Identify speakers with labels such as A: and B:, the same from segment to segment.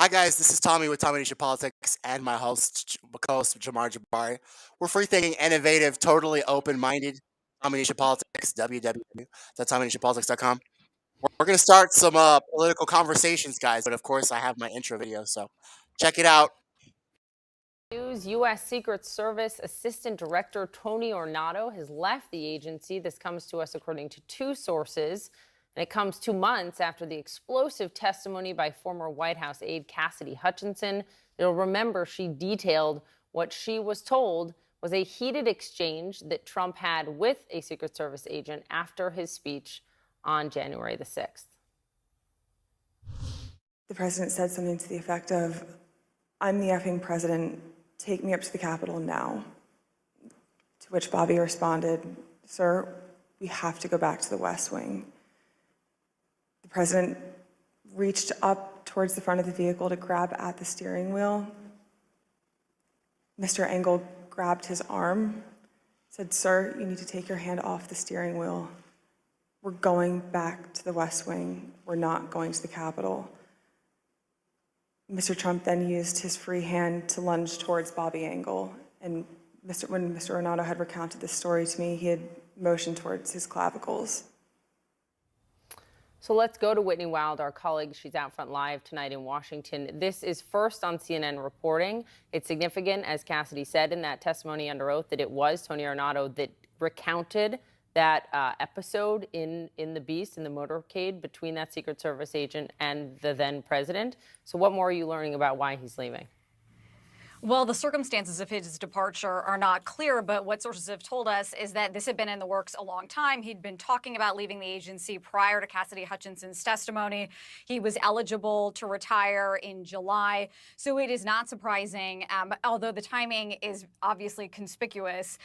A: Hi guys, this is Tommy with Tommy Nation Politics and my host, co-host Jamar Jabari. We're free thinking, innovative, totally open-minded. Tommy Nation Politics, www.tommynationpolitics.com. We're going to start some political conversations, guys. But of course, I have my intro video, so check it out.
B: News: U.S. Secret Service Assistant Director Tony Ornato has left the agency. This comes to us according to two sources, and it comes 2 months after the explosive testimony by former White House aide Cassidy Hutchinson. You'll remember she detailed what she was told was a heated exchange that Trump had with a Secret Service agent after his speech on January the 6th.
C: The president said something to the effect of, "I'm the effing president, take me up to the Capitol now." To which Bobby responded, "Sir, we have to go back to the West Wing." The president reached up towards the front of the vehicle to grab at the steering wheel. Mr. Engel grabbed his arm, said, "Sir, you need to take your hand off the steering wheel. We're going back to the West Wing. We're not going to the Capitol." Mr. Trump then used his free hand to lunge towards Bobby Engel. And when Mr. Ornato had recounted this story to me, he had motioned towards his clavicles.
B: So let's go to Whitney Wild, our colleague. She's out front live tonight in Washington. This is first on CNN reporting. It's significant, as Cassidy said in that testimony under oath, that it was Tony Ornato that recounted that episode in the Beast, in the motorcade between that Secret Service agent and the then president. So what more are you learning about why he's leaving?
D: Well, the circumstances of his departure are not clear, but what sources have told us is that this had been in the works a long time. He'd been talking about leaving the agency prior to Cassidy Hutchinson's testimony. He was eligible to retire in July. So it is not surprising, although the timing is obviously conspicuous.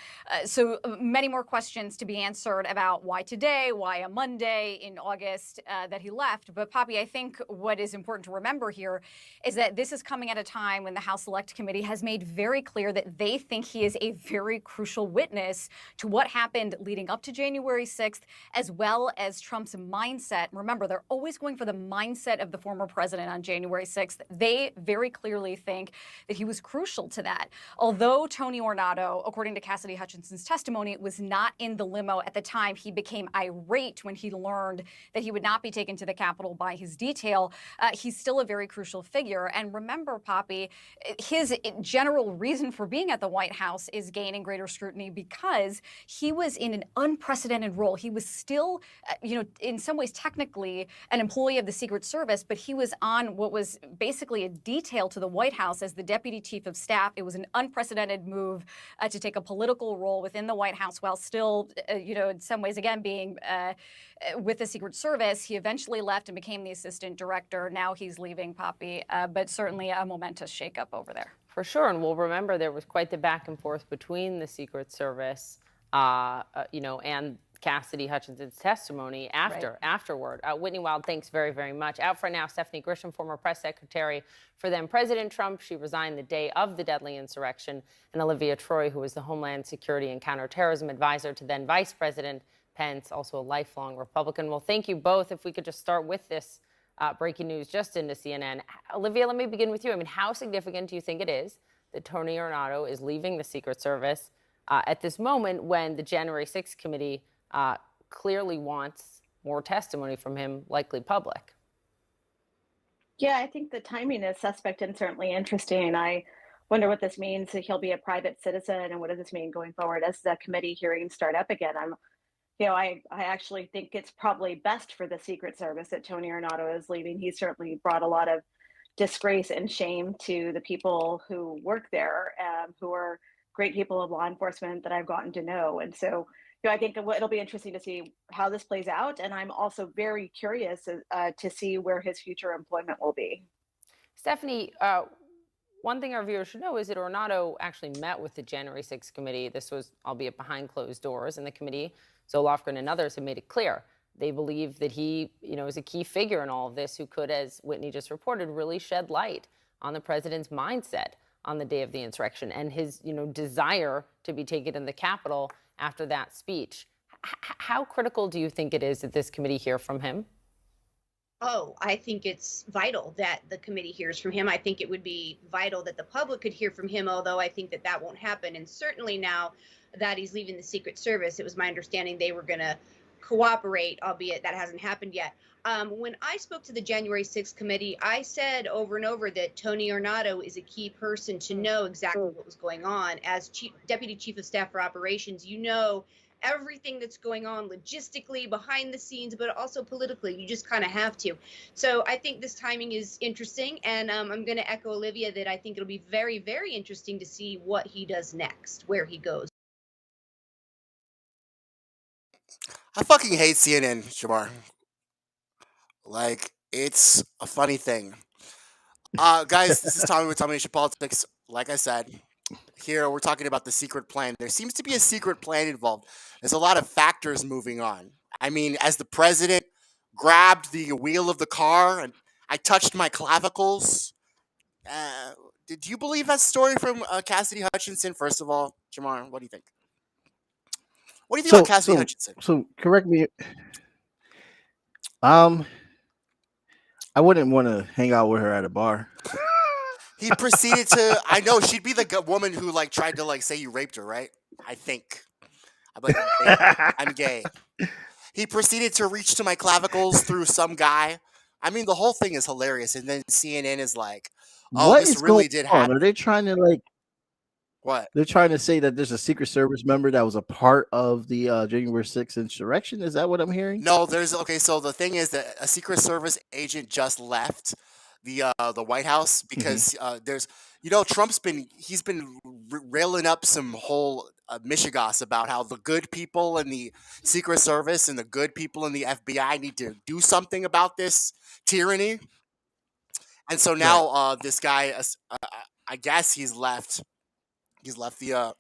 D: So many more questions to be answered about why today, why a Monday in August that he left. But Poppy, I think what is important to remember here is that this is coming at a time when the House Select Committee has made very clear that they think he is a very crucial witness to what happened leading up to January 6th, as well as Trump's mindset. Remember, they're always going for the mindset of the former president on January 6th. They very clearly think that he was crucial to that. Although Tony Ornato, according to Cassidy Hutchinson's testimony, was not in the limo at the time, he became irate when he learned that he would not be taken to the Capitol by his detail. He's still a very crucial figure. And remember, Poppy, his general reason for being at the White House is gaining greater scrutiny because he was in an unprecedented role. He was still, in some ways technically an employee of the Secret Service, but he was on what was basically a detail to the White House as the deputy chief of staff. It was an unprecedented move to take a political role within the White House while still, in some ways, again, being with the Secret Service. He eventually left and became the assistant director. Now he's leaving, Poppy, but certainly a momentous shakeup over there.
B: For sure, and we'll remember there was quite the back and forth between the Secret Service, and Cassidy Hutchinson's testimony afterward. Whitney Wild, thanks very, very much. Out for now, Stephanie Grisham, former press secretary for then President Trump. She resigned the day of the deadly insurrection. And Olivia Troy, who was the Homeland Security and Counterterrorism advisor to then Vice President Pence, also a lifelong Republican. Well, thank you both. If we could just start with this breaking news just into CNN. Olivia, let me begin with you. I mean, how significant do you think it is that Tony Ornato is leaving the Secret Service at this moment when the January 6th committee clearly wants more testimony from him, likely public?
E: Yeah, I think the timing is suspect and certainly interesting. I wonder what this means. He'll be a private citizen, and what does this mean going forward as the committee hearings start up again? I actually think it's probably best for the Secret Service that Tony Ornato is leaving. He certainly brought a lot of disgrace and shame to the people who work there, who are great people of law enforcement that I've gotten to know. And so, I think it'll be interesting to see how this plays out. And I'm also very curious to see where his future employment will be.
B: Stephanie, one thing our viewers should know is that Ornato actually met with the January 6th committee. This was, albeit behind closed doors, and the committee, Zolofgren and others, have made it clear they believe that he, is a key figure in all of this who could, as Whitney just reported, really shed light on the president's mindset on the day of the insurrection and his, desire to be taken in the Capitol after that speech. How critical do you think it is that this committee hear from him?
F: Oh, I think it's vital that the committee hears from him. I think it would be vital that the public could hear from him, although I think that that won't happen. And certainly now that he's leaving the Secret Service, it was my understanding they were going to cooperate, albeit that hasn't happened yet. When I spoke to the January 6th committee, I said over and over that Tony Ornato is a key person to know exactly what was going on. As Deputy Chief of Staff for Operations, you know everything that's going on logistically behind the scenes, but also politically. You just kind of have to. So I think this timing is interesting, and I'm going to echo Olivia that I think it'll be very, very interesting to see what he does next, where he goes.
A: I fucking hate CNN, Jamar. Like, it's a funny thing. Guys, this is Tommy with Domination Politics. Like I said, here we're talking about the secret plan. There seems to be a secret plan involved. There's a lot of factors moving on. I mean, as the president grabbed the wheel of the car and I touched my clavicles. Uh, did you believe that story from Cassidy Hutchinson? First of all, Jamar, what do you think? What do you think about Cassidy Hutchinson?
G: So correct me. I wouldn't want to hang out with her at a bar.
A: He proceeded to. I know she'd be the woman who like tried to like say you raped her, right? I think. I'm like, I'm gay. He proceeded to reach to my clavicles through some guy. I mean, the whole thing is hilarious. And then CNN is like, "Oh,
G: What
A: this
G: is
A: really
G: going
A: did
G: on?
A: happen."
G: Are they trying to like?
A: What?
G: They're trying to say that there's a Secret Service member that was a part of the January 6th insurrection. Is that what I'm hearing?
A: No, there's okay. So the thing is that a Secret Service agent just left the White House because there's Trump's been railing up some whole mishigas about how the good people in the Secret Service and the good people in the FBI need to do something about this tyranny. And so now this guy, I guess he's left. He's left the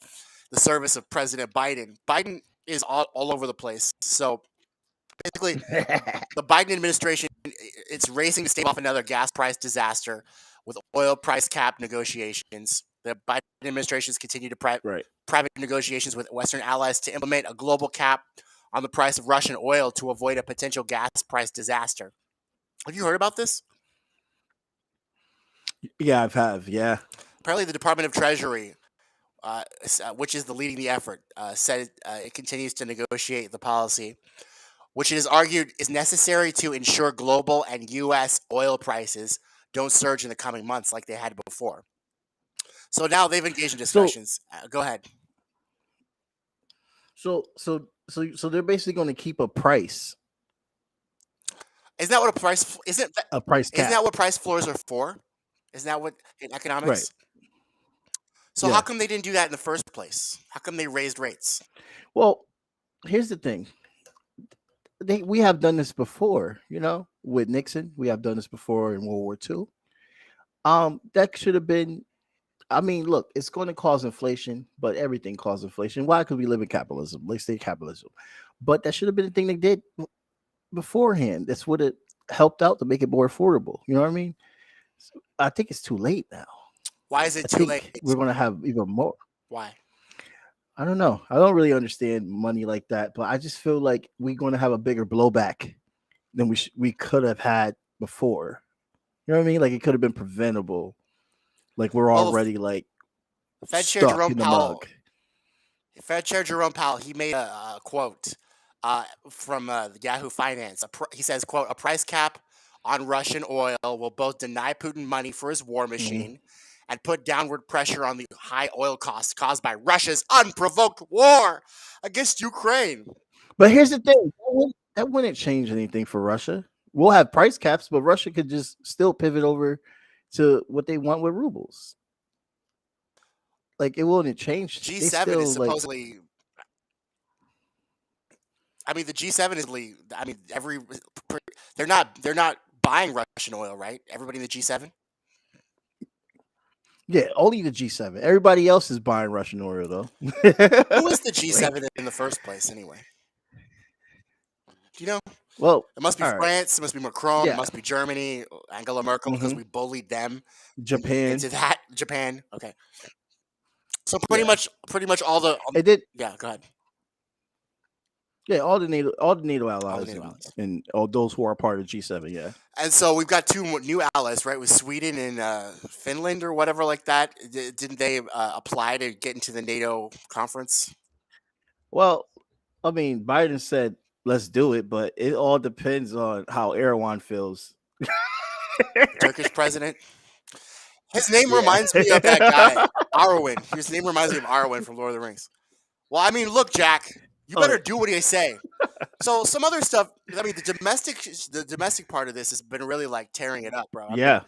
A: service of President Biden. Biden is all over the place. So basically, the Biden administration, it's racing to stave off another gas price disaster with oil price cap negotiations. The Biden administrations continue to private negotiations with Western allies to implement a global cap on the price of Russian oil to avoid a potential gas price disaster. Have you heard about this?
G: Yeah, I have. Yeah.
A: Apparently, the Department of Treasury, which is leading the effort, said it continues to negotiate the policy, which it is argued is necessary to ensure global and U.S. oil prices don't surge in the coming months like they had before. So now they've engaged in discussions. Go ahead.
G: So they're basically going to keep a price.
A: Isn't that what a price?
G: A price cap.
A: Isn't that what price floors are for? Isn't that what in economics?
G: Right.
A: So how come they didn't do that in the first place? How come they raised rates?
G: Well, here's the thing. We have done this before, with Nixon. We have done this before in World War II. That should have been. I mean, look, it's going to cause inflation, but everything causes inflation. Why? Because we live in capitalism, let's say capitalism. But that should have been the thing they did beforehand. That's what it helped out to make it more affordable. You know what I mean? So I think it's too late now.
A: Why is it too late?
G: We're going to have even more.
A: Why?
G: I don't know. I don't really understand money like that, but I just feel like we're going to have a bigger blowback than we could have had before. You know what I mean? Like it could have been preventable. Like we're already like
A: Fed Chair
G: stuck
A: Jerome
G: in the
A: Powell.
G: mug.
A: Fed Chair Jerome Powell, he made a quote from Yahoo Finance. He says, "quote A price cap on Russian oil will both deny Putin money for his war machine and put downward pressure on the high oil costs caused by Russia's unprovoked war against Ukraine."
G: But here's the thing: that wouldn't change anything for Russia. We'll have price caps, but Russia could just still pivot over to what they want with rubles. Like it wouldn't change.
A: G7 is supposedly. I mean, the G7 is. I mean, they're not buying Russian oil, right? Everybody in the G7.
G: Yeah, only the G7. Everybody else is buying Russian oil, though.
A: Who is the G7 in the first place, anyway? Do you know?
G: Well,
A: it must be France. It must be Macron.
G: Yeah.
A: It must be Germany. Angela Merkel, because we bullied them.
G: Japan.
A: Into that. Japan. Okay. So pretty much all the.
G: It did.
A: Yeah. Go ahead.
G: Yeah, all the NATO allies,
A: NATO allies.
G: and all those who are part of G7. Yeah.
A: And so we've got two new allies, right? With Sweden and Finland or whatever like that. Didn't they apply to get into the NATO conference?
G: Well, I mean, Biden said let's do it, but it all depends on how Erdogan feels.
A: Turkish president. His name
G: Yeah.
A: reminds me of that guy, Arwen. His name reminds me of Arwen from Lord of the Rings. Well, I mean, look, Jack, you better do what I say. So some other stuff. I mean, the domestic part of this has been really like tearing it up, bro.
G: Yeah.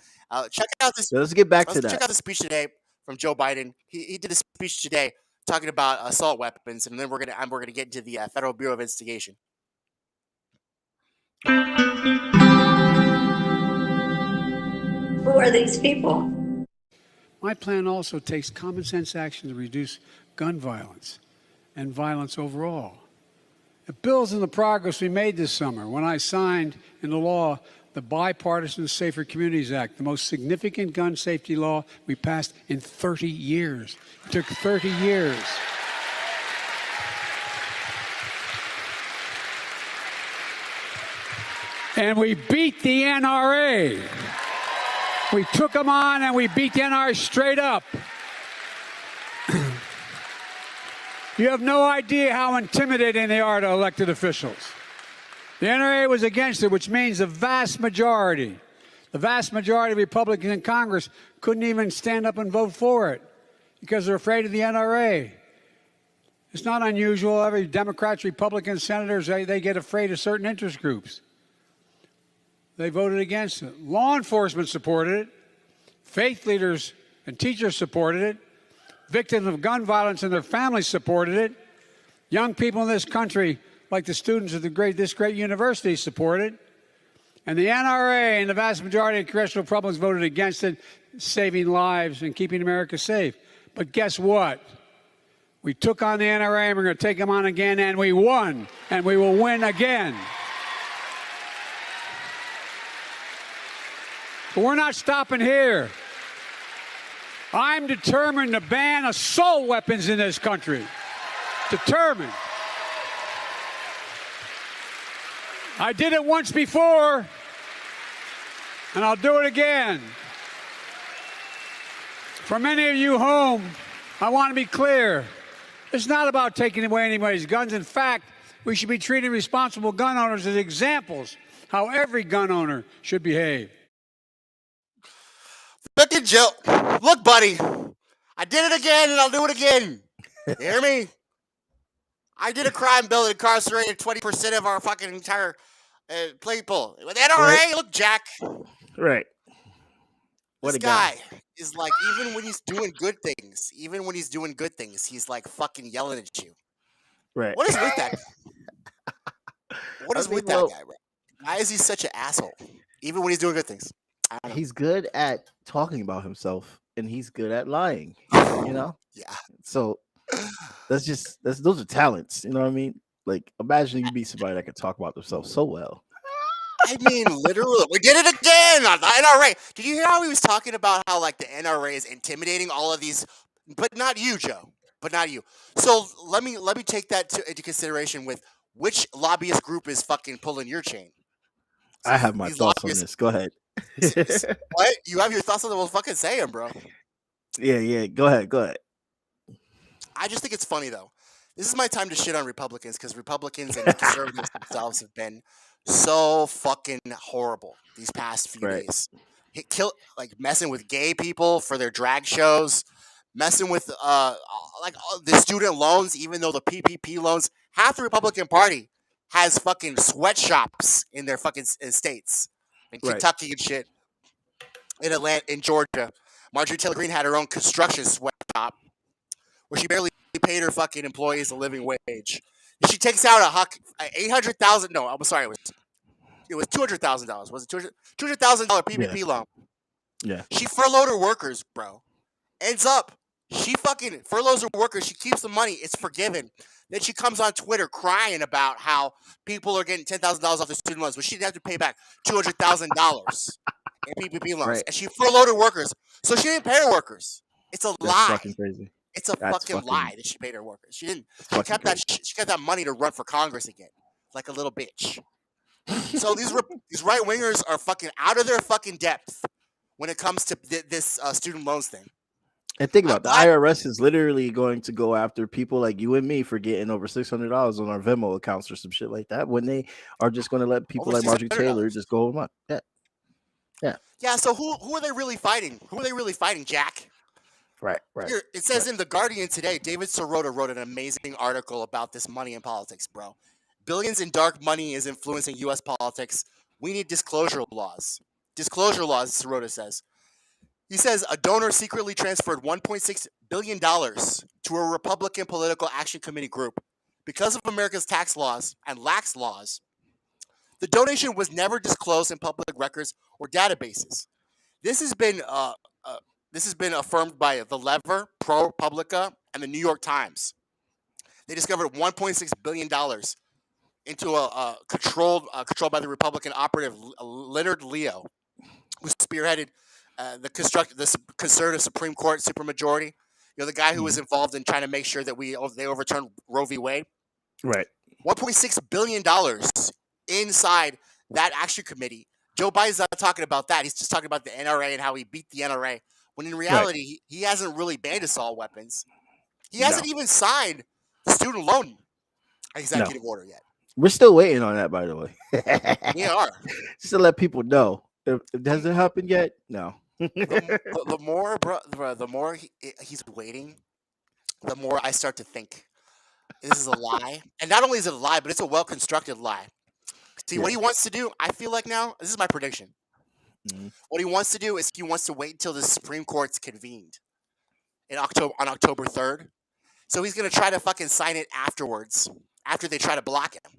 A: Check out this.
G: Let's get back to
A: Check
G: that.
A: out the speech today from Joe Biden. He did a speech today talking about assault weapons, and then we're gonna get into the Federal Bureau of Investigation.
H: Who are these people?
I: My plan also takes common sense action to reduce gun violence and violence overall. It builds on the progress we made this summer when I signed into law the Bipartisan Safer Communities Act, the most significant gun safety law we passed in 30 years. It took 30 years. And we beat the NRA. We took them on and we beat the NRA straight up. You have no idea how intimidating they are to elected officials. The NRA was against it, which means the vast majority of Republicans in Congress couldn't even stand up and vote for it because they're afraid of the NRA. It's not unusual. Every Democrats, Republicans, senators, they get afraid of certain interest groups. They voted against it. Law enforcement supported it. Faith leaders and teachers supported it. Victims of gun violence and their families supported it. Young people in this country, like the students of this great university, support it. And the NRA and the vast majority of congressional Republicans voted against it, saving lives and keeping America safe. But guess what? We took on the NRA and we're going to take them on again, and we won, and we will win again. But we're not stopping here. I'm determined to ban assault weapons in this country. Determined. I did it once before, and I'll do it again. For many of you home, I want to be clear. It's not about taking away anybody's guns. In fact, we should be treating responsible gun owners as examples how every gun owner should behave.
A: Look at Joe. Look, buddy. I did it again, and I'll do it again. You hear me? I did a crime bill that incarcerated 20% of our fucking entire people. With NRA, right. Look, Jack.
G: Right. What
A: this guy is like, even when he's doing good things, he's like fucking yelling at you.
G: Right.
A: What is with that? What is with that guy, bro? Why is he such an asshole? Even when he's doing good things.
G: He's good at talking about himself, and he's good at lying. You know?
A: Yeah.
G: So those are talents. You know what I mean? Like, imagine you meet somebody that can talk about themselves so well.
A: I mean, literally, we did it again on the NRA. Did you hear how he was talking about how like the NRA is intimidating all of these, but not you, Joe, but not you. So let me take that into consideration with which lobbyist group is fucking pulling your chain.
G: So I have my thoughts on this. Go ahead.
A: What? You have your thoughts on it? Well, fucking say them, bro.
G: Yeah. Go ahead.
A: I just think it's funny though. This is my time to shit on Republicans because Republicans and conservatives themselves have been so fucking horrible these past few days. Messing with gay people for their drag shows, messing with the student loans, even though the PPP loans, half the Republican Party has fucking sweatshops in their fucking states, in Kentucky and shit, in Atlanta, in Georgia. Marjorie Taylor Greene had her own construction sweatshop where she barely paid her fucking employees a living wage. She takes out $800,000. No, I'm sorry, it was $200,000. Was it $200,000 PPP loan?
G: Yeah.
A: She furloughed her workers, bro. Ends up, she fucking furloughs her workers. She keeps the money. It's forgiven. Then she comes on Twitter crying about how people are getting $10,000 off their student loans, but she didn't have to pay back $200,000 in PPP loans. Right. And she furloughed her workers, so she didn't pay her workers. It's a lie.
G: Fucking crazy.
A: It's a
G: That's
A: fucking
G: fucking.
A: lie that she paid her workers. She didn't.
G: That's
A: She
G: fucking
A: kept that.
G: crazy.
A: She kept that money to run for Congress again, like a little bitch. So these right wingers are fucking out of their fucking depth when it comes to this student loans thing.
G: And think
A: I'm
G: about it, the
A: glad.
G: IRS is literally going to go after people like you and me for getting over $600 on our Venmo accounts or some shit like that when they are just going to let people
A: Over
G: like Marjorie Taylor
A: $600.
G: just go amok. Yeah, yeah,
A: Yeah. So who are they really fighting? Who are they really fighting, Jack?
G: right.
A: Here, it says
G: right.
A: in The Guardian today, David Sirota wrote an amazing article about this money in politics, bro. Billions in dark money is influencing U.S. politics. We need disclosure laws. Disclosure laws, Sirota says. He says a donor secretly transferred $1.6 billion to a Republican Political Action Committee group. Because of America's tax laws and lax laws, the donation was never disclosed in public records or databases. This has been affirmed by The Lever, ProPublica, and the New York Times. They discovered $1.6 billion into a controlled by the Republican operative Leonard Leo, who spearheaded the conservative Supreme Court supermajority. You know, the guy who was involved in trying to make sure that they overturned Roe v. Wade.
G: Right.
A: $1.6 billion inside that action committee. Joe Biden's not talking about that. He's just talking about the NRA and how he beat the NRA. When in reality, he hasn't really banned assault weapons. He hasn't even signed the student loan executive order yet.
G: We're still waiting on that, by the way.
A: We are.
G: Just to let people know. If it hasn't happened yet, no.
A: The more, bro, the more he's waiting, the more I start to think this is a lie. And not only is it a lie, but it's a well-constructed lie. See, what he wants to do, I feel like now, this is my prediction. What he wants to do is he wants to wait until the Supreme Court's convened on October 3rd. So he's going to try to fucking sign it afterwards, after they try to block him.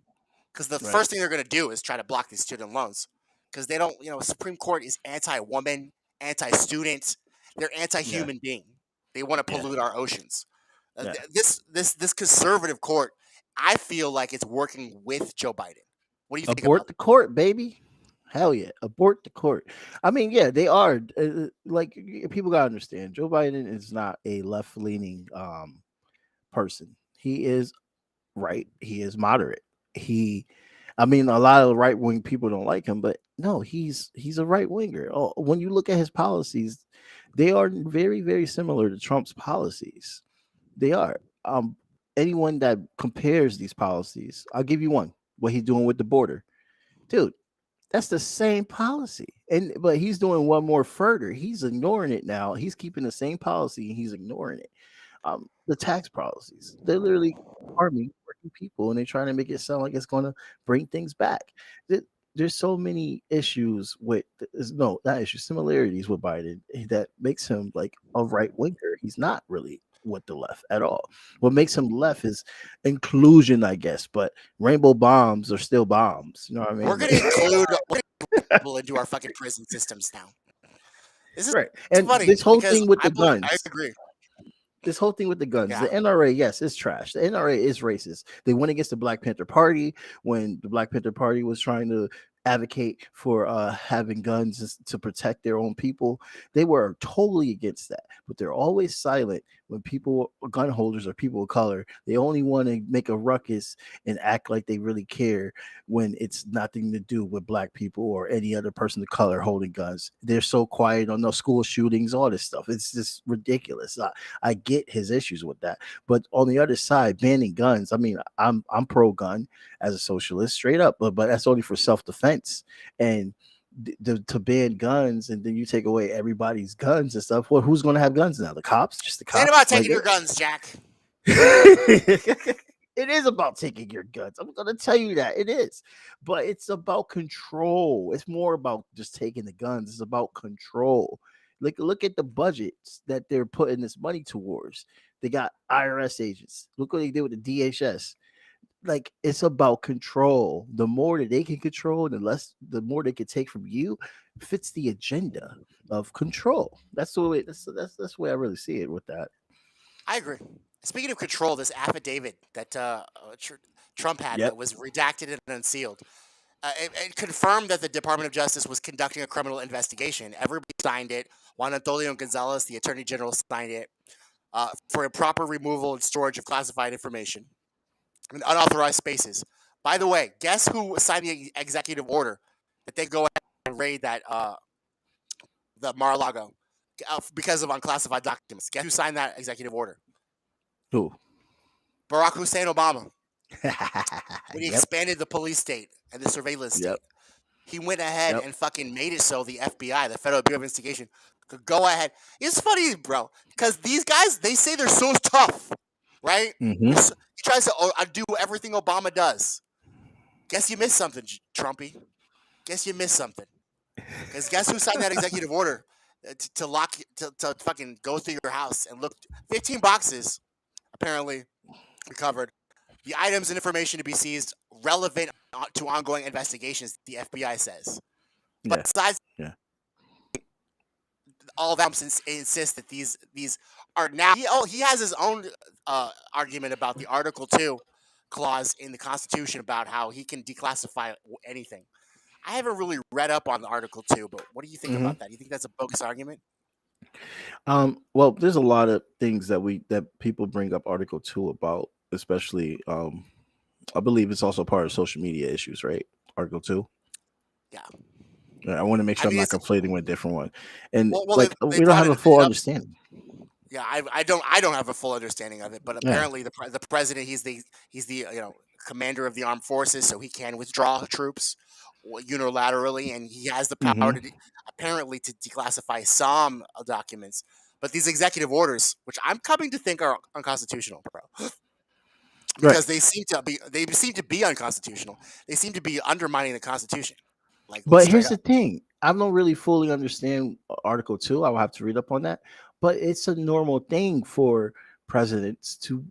A: Because the first thing they're going to do is try to block these student loans. Because they don't, Supreme Court is anti-woman, anti-student. They're anti-human being. They want to pollute our oceans. This conservative court, I feel like it's working with Joe Biden. What do you think
G: Abort
A: about
G: the court, baby. Hell yeah. Abort the court. I mean, yeah, they are. Like, people got to understand, Joe Biden is not a left-leaning person. He is right. He is moderate. I mean, a lot of right-wing people don't like him, but no, he's a right-winger. Oh, when you look at his policies, they are very, very similar to Trump's policies. They are. Anyone that compares these policies, I'll give you one. What he's doing with the border, dude, that's the same policy. But he's doing one more further. He's ignoring it now. He's keeping the same policy and he's ignoring it. The tax policies, they're literally harming working people, and they're trying to make it sound like it's going to bring things back. There's so many issues with similarities with Biden that makes him like a right winger. He's not really with the left at all. What makes him left is inclusion, I guess. But rainbow bombs are still bombs. You know what I mean?
A: We're going to include people into our fucking prison systems now. This is
G: right. And
A: funny.
G: This whole thing with the guns.
A: I agree.
G: This whole thing with the guns, the NRA, yes, it's trash. The NRA is racist. They went against the Black Panther Party when the Black Panther Party was trying to advocate for having guns to protect their own people. They were totally against that, but they're always silent when gun holders are people of color. They only want to make a ruckus and act like they really care when it's nothing to do with black people or any other person of color holding guns. They're so quiet on those school shootings, all this stuff. It's just ridiculous. I get his issues with that, but on the other side, banning guns. I mean, I'm pro-gun as a socialist, straight up, but that's only for self-defense. And to ban guns and then you take away everybody's guns and stuff. Well, who's going to have guns now? The cops? Just the cops?
A: It's about taking your guns, Jack.
G: It is about taking your guns. I'm going to tell you that it is, but it's about control. It's more about just taking the guns. It's about control. Look at the budgets that they're putting this money towards. They got IRS agents. Look what they did with the DHS. Like, it's about control. The more that they can control, the more they can take from you, fits the agenda of control. That's the way. That's the way I really see it with that.
A: I agree. Speaking of control, this affidavit that Trump had that was redacted and unsealed, it confirmed that the Department of Justice was conducting a criminal investigation. Everybody signed it. Juan Antonio Gonzalez, the Attorney General, signed it. for improper removal and storage of classified information in unauthorized spaces. By the way, guess who signed the executive order that they go ahead and raid that the Mar-a-Lago because of unclassified documents? Guess who signed that executive order?
G: Who?
A: Barack Hussein Obama. When he
G: Yep.
A: expanded the police state and the surveillance state,
G: Yep.
A: he went ahead
G: Yep.
A: and fucking made it so the FBI, the Federal Bureau of Investigation, could go ahead. It's funny, bro, because these guys, they say they're so tough, right?
G: Mm-hmm.
A: He tries to undo everything Obama does. Guess you missed something, Trumpy. Guess you missed something. Because guess who signed that executive order to lock to fucking go through your house and look? 15 boxes apparently recovered. The items and information to be seized relevant to ongoing investigations, the FBI says. But besides all of them insist that these are now. He has his own argument about the Article 2 clause in the Constitution about how he can declassify anything. I haven't really read up on the Article 2, but what do you think about that? You think that's a bogus argument?
G: Well, there's a lot of things that people bring up Article 2 about, especially I believe it's also part of social media issues, right? Article 2.
A: Yeah.
G: I want to make sure I'm not conflating with a different one. And
A: they
G: we don't have a full understanding.
A: Yeah, I don't have a full understanding of it, but apparently the president, he's the commander of the armed forces, so he can withdraw troops unilaterally, and he has the power to apparently to declassify some documents. But these executive orders, which I'm coming to think are unconstitutional, bro, because they seem to be unconstitutional. They seem to be undermining the Constitution.
G: But here's the thing: I don't really fully understand Article 2. I will have to read up on that. But it's a normal thing for presidents to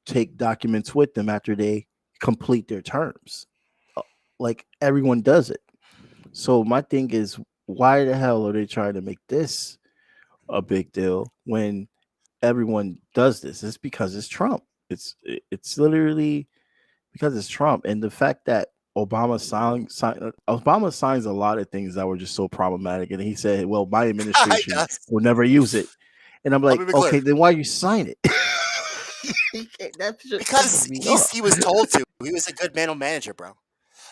G: take documents with them after they complete their terms. Like everyone does it. So my thing is, why the hell are they trying to make this a big deal when everyone does this? It's because it's Trump. It's literally because it's Trump, and the fact that Obama signs a lot of things that were just so problematic, and he said, "Well, my administration will never use it," and I'm like, "Okay, then why you sign it?"
A: Because he was told to. He was a good manager, bro.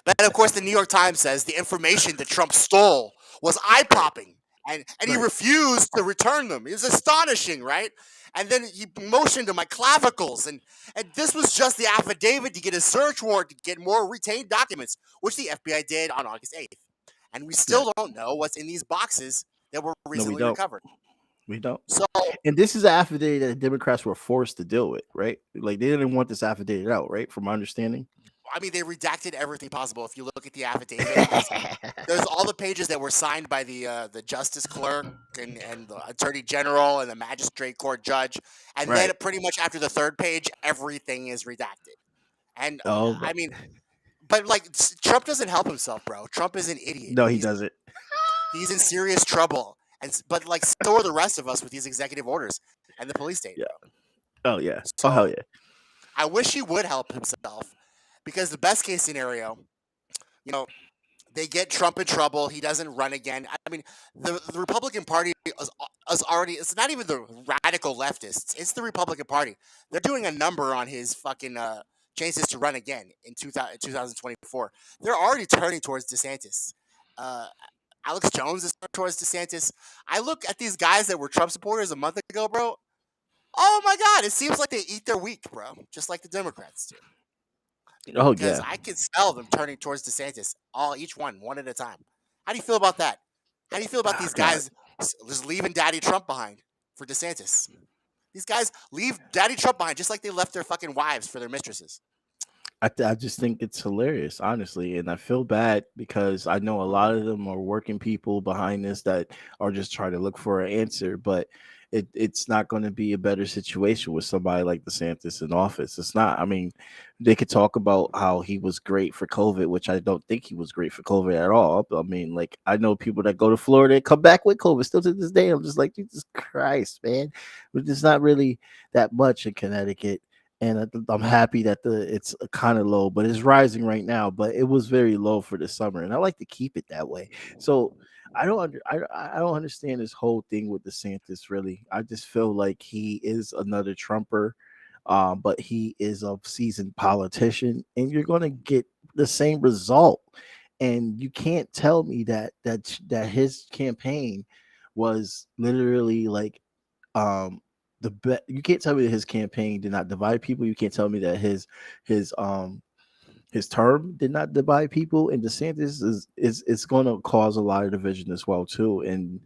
A: But of course, the New York Times says the information that Trump stole was eye-popping, and he refused to return them. It was astonishing, right? And then he motioned to my clavicles, and this was just the affidavit to get a search warrant to get more retained documents, which the FBI did on August 8th. And we still don't know what's in these boxes that were recently recovered.
G: We don't. So, and this is an affidavit that the Democrats were forced to deal with, right? Like they didn't want this affidavit out, right? From my understanding.
A: I mean, they redacted everything possible. If you look at the affidavit, there's all the pages that were signed by the justice clerk and the attorney general and the magistrate court judge, and then pretty much after the third page, everything is redacted. And I mean, but like Trump doesn't help himself, bro. Trump is an idiot.
G: No, he doesn't.
A: He's in serious trouble, but like so are the rest of us with these executive orders and the police state.
G: Yeah. Oh yeah.
A: So,
G: oh hell yeah.
A: I wish he would help himself. Because the best case scenario, they get Trump in trouble. He doesn't run again. I mean, the Republican Party is already, it's not even the radical leftists. It's the Republican Party. They're doing a number on his fucking chances to run again in 2024. They're already turning towards DeSantis. Alex Jones is turning towards DeSantis. I look at these guys that were Trump supporters a month ago, bro. Oh my God, it seems like they eat their week, bro. Just like the Democrats do.
G: Oh,
A: because I can smell them turning towards DeSantis, each one at a time. How do you feel about that? How do you feel about these guys just leaving Daddy Trump behind for DeSantis? These guys leave Daddy Trump behind just like they left their fucking wives for their mistresses.
G: I just think it's hilarious, honestly, and I feel bad because I know a lot of them are working people behind this that are just trying to look for an answer, but it's not going to be a better situation with somebody like DeSantis in office. It's not. I mean, they could talk about how he was great for COVID, which I don't think he was great for COVID at all. I mean, like, I know people that go to Florida and come back with COVID still to this day. I'm just like, Jesus Christ, man. But it's not really that much in Connecticut. And I'm happy that it's kind of low, but it's rising right now. But it was very low for the summer, and I like to keep it that way. So I don't understand this whole thing with DeSantis. Really, I just feel like he is another Trumper, but he is a seasoned politician, and you're going to get the same result. And you can't tell me that his campaign was literally like you can't tell me that his campaign did not divide people. You can't tell me that his his term did not divide people. And DeSantis is going to cause a lot of division as well too. And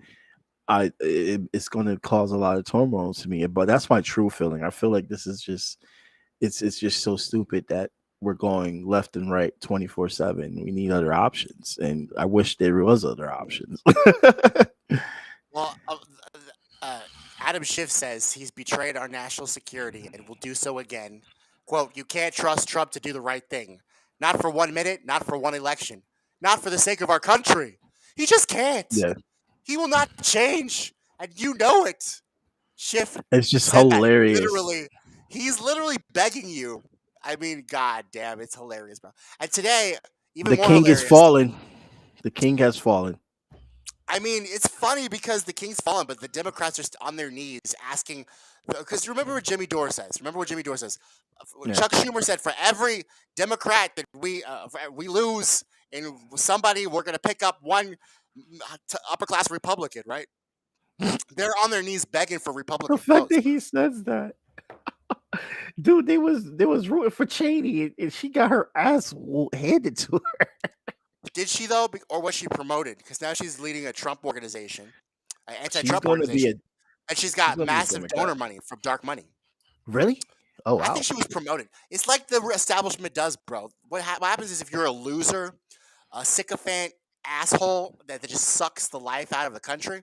G: it's going to cause a lot of turmoil to me. But that's my true feeling. I feel like this is just it's just so stupid that we're going left and right 24/7. We need other options, and I wish there was other options.
A: Well, Adam Schiff says he's betrayed our national security and will do so again. Quote, you can't trust Trump to do the right thing. Not for 1 minute, not for one election, not for the sake of our country. He just can't.
G: Yeah,
A: He will not change, and you know it. Schiff
G: it's just
A: said that
G: hilarious.
A: literally. He's literally begging you. I mean, god damn, it's hilarious, bro. And today, even
G: The
A: more
G: king
A: hilarious.
G: is fallen. The king has fallen.
A: I mean, it's funny because the king's fallen, but the Democrats are on their knees asking. Because remember what Jimmy Dore says.
G: Yeah.
A: Chuck Schumer said, for every Democrat that we lose in somebody, we're going to pick up one upper class Republican, right? They're on their knees begging for
G: The
A: Republican
G: fact
A: votes.
G: that he says that, dude, they was rooting for Cheney, and she got her ass handed to her.
A: Did she though, or was she promoted? Because now she's leading a Trump organization, an
G: She's
A: anti-Trump
G: going to be
A: organization, and she's got
G: gonna be a
A: massive
G: Democrat.
A: donor money from dark money.
G: Really? Oh
A: I
G: wow.
A: think she was promoted. It's like the establishment does, bro. What happens is if you're a loser, a sycophant asshole that just sucks the life out of the country,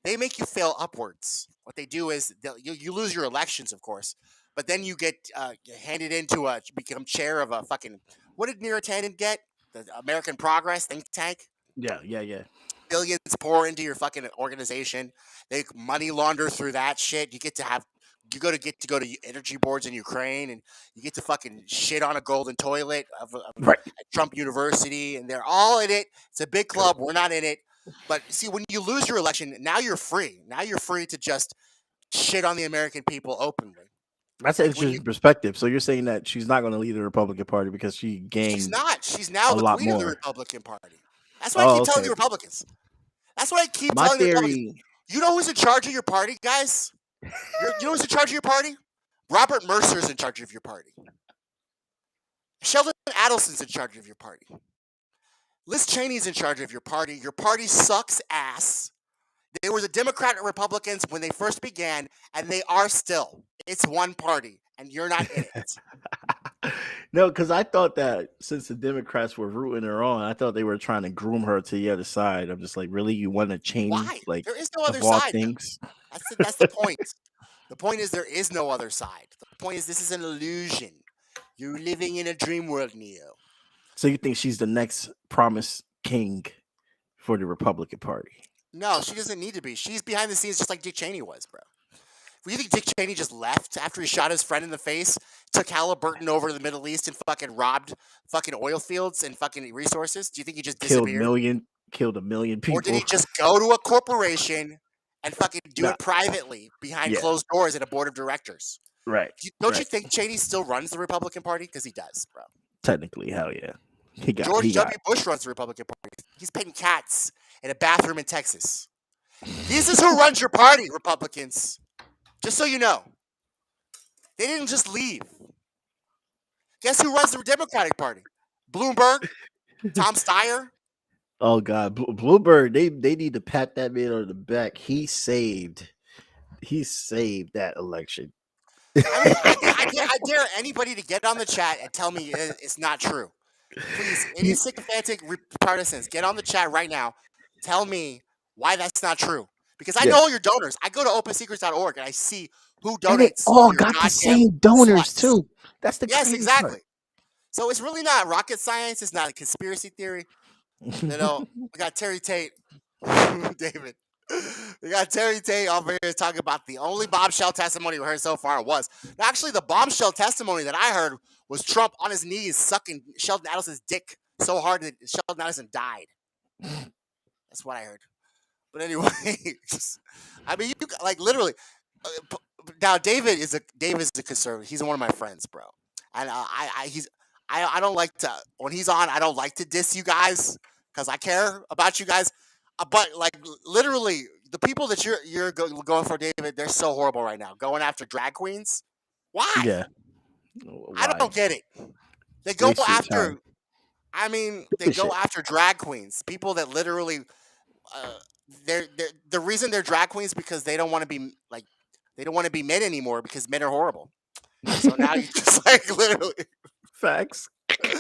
A: they make you fail upwards. What they do is you lose your elections, of course, but then you get handed into become chair of a fucking, what did Neera Tanden get? The American Progress think tank.
G: Yeah.
A: Billions pour into your fucking organization. They money launder through that shit. You get to go to energy boards in Ukraine, and you get to fucking shit on a golden toilet of
G: Right.
A: Trump University, and they're all in it. It's a big club. We're not in it. But see, when you lose your election, now you're free. Now you're free to just shit on the American people openly.
G: That's an interesting perspective. So you're saying that she's not going to lead the Republican Party because she gained.
A: She's not. She's now
G: a
A: the
G: lot
A: queen of the
G: more.
A: Republican Party. That's what I keep telling the Republicans. That's what I keep
G: My
A: telling the Republicans.
G: theory.
A: You know who's in charge of your party, guys? You know who's in charge of your party? Robert Mercer's in charge of your party. Sheldon Adelson's in charge of your party. Liz Cheney's in charge of your party. Your party sucks ass. They were the Democrat and Republicans when they first began, and they are still. It's one party, and you're not in it.
G: No, because I thought that since the Democrats were rooting her on, I thought they were trying to groom her to the other side. I'm just like, really? You want to change?
A: Why?
G: Like,
A: There is no other
G: of all
A: side.
G: things?
A: That's the point. The point is there is no other side. The point is this is an illusion. You're living in a dream world, Neo.
G: So you think she's the next promised king for the Republican Party?
A: No, she doesn't need to be. She's behind the scenes just like Dick Cheney was, bro. You think Dick Cheney just left after he shot his friend in the face, took Halliburton over to the Middle East and fucking robbed fucking oil fields and fucking resources? Do you think he just disappeared?
G: Killed a million people?
A: Or did he just go to a corporation and fucking do it privately behind closed doors at a board of directors?
G: Right.
A: Don't you think Cheney still runs the Republican Party? Because he does, bro.
G: Technically, hell yeah.
A: George W. Bush runs the Republican Party. He's petting cats in a bathroom in Texas. This is who runs your party, Republicans. Just so you know. They didn't just leave. Guess who runs the Democratic Party? Bloomberg? Tom Steyer?
G: Oh, God. Bloomberg, they need to pat that man on the back. He saved that election.
A: I mean, I dare anybody to get on the chat and tell me it's not true. Please, any sycophantic partisans, get on the chat right now. Tell me why that's not true. Because I know your donors. I go to opensecrets.org and I see who donates.
G: And they all got the same donors too. That's the
A: yes, exactly. Part. So it's really not rocket science. It's not a conspiracy theory. You know, we got Terry Tate, David. We got Terry Tate over here talking about the only bombshell testimony we heard so far was actually the bombshell testimony that I heard was Trump on his knees sucking Sheldon Adelson's dick so hard that Sheldon Adelson died. That's what I heard. But anyway, I mean, you like literally. Now David is a conservative. He's one of my friends, bro. And I don't like to when he's on. I don't like to diss you guys because I care about you guys. But like literally, the people that going for, David, they're so horrible right now. Going after drag queens. Why?
G: Yeah.
A: I
G: Why?
A: don't get it. They go
G: Waste your
A: after.
G: time.
A: I mean, they
G: Stupid
A: go
G: shit.
A: after drag queens. People that literally uh, they're the reason they're drag queens because they don't want to be like they don't want to be men anymore because men are horrible. So now you just like literally.
G: Facts. We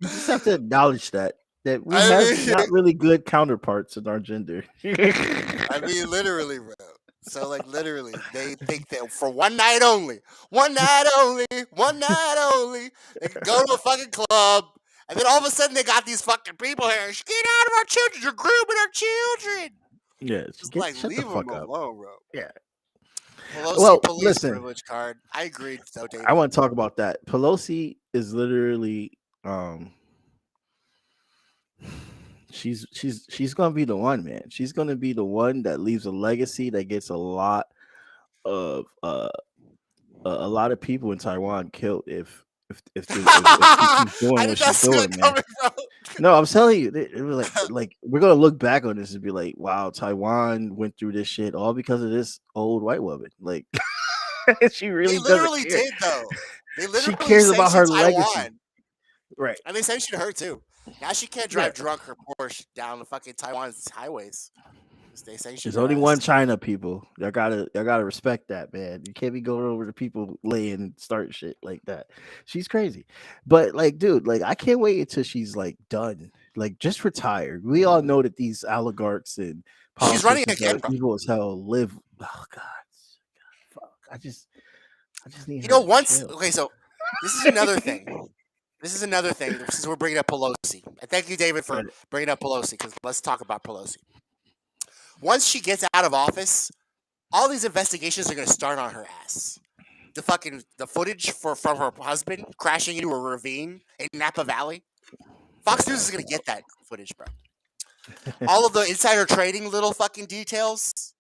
G: just have to acknowledge that we
A: I
G: have
A: mean,
G: not really good counterparts in our gender.
A: I mean, literally, bro. So like literally, they think that for one night only, one night only, one night only, they can go to a fucking club, and then all of a sudden they got these fucking people here. Get out of our children! You're grooming our children.
G: Yeah,
A: Just
G: shut
A: like
G: the
A: leave them
G: fuck up.
A: alone, bro.
G: Yeah.
A: Pelosi
G: Well,
A: police
G: listen,
A: privilege card. I agreed, though, David.
G: I want to talk about that. Pelosi is literally she's gonna be the one, man. She's gonna be the one that leaves a legacy that gets a lot of people in Taiwan killed if she keeps
A: I
G: doing
A: did
G: what
A: not
G: she's
A: see that
G: doing, man.
A: coming, bro.
G: No, I'm telling you, it was like we're gonna look back on this and be like, wow, Taiwan went through this shit all because of this old white woman. Like, she
A: They
G: really doesn't
A: literally
G: care.
A: did, though. They
G: She
A: literally
G: cares about her
A: sanctioned
G: legacy,
A: Taiwan.
G: right?
A: And they sanctioned her, too. Now she can't
G: Yeah.
A: drive drunk her Porsche down the fucking Taiwan's highways. 'Cause they sanctioned
G: There's
A: her
G: only
A: ass.
G: one China, people. Y'all gotta respect that, man. You can't be going over to people laying and start shit like that. She's crazy, but like, dude, like, I can't wait until she's like done, like, just retired. We all know that these oligarchs and
A: She's running
G: politicians
A: again,
G: are
A: bro.
G: evil as hell. Live, oh god, fuck. I just need
A: You
G: her
A: know,
G: to
A: once.
G: chill.
A: Okay, so this is another thing. This is another thing since we're bringing up Pelosi. And thank you, David, for
G: Right.
A: bringing up Pelosi because let's talk about Pelosi. Once she gets out of office, all these investigations are going to start on her ass. The footage from her husband crashing into a ravine in Napa Valley. Fox News is going to get that footage, bro. All of the insider trading little fucking details.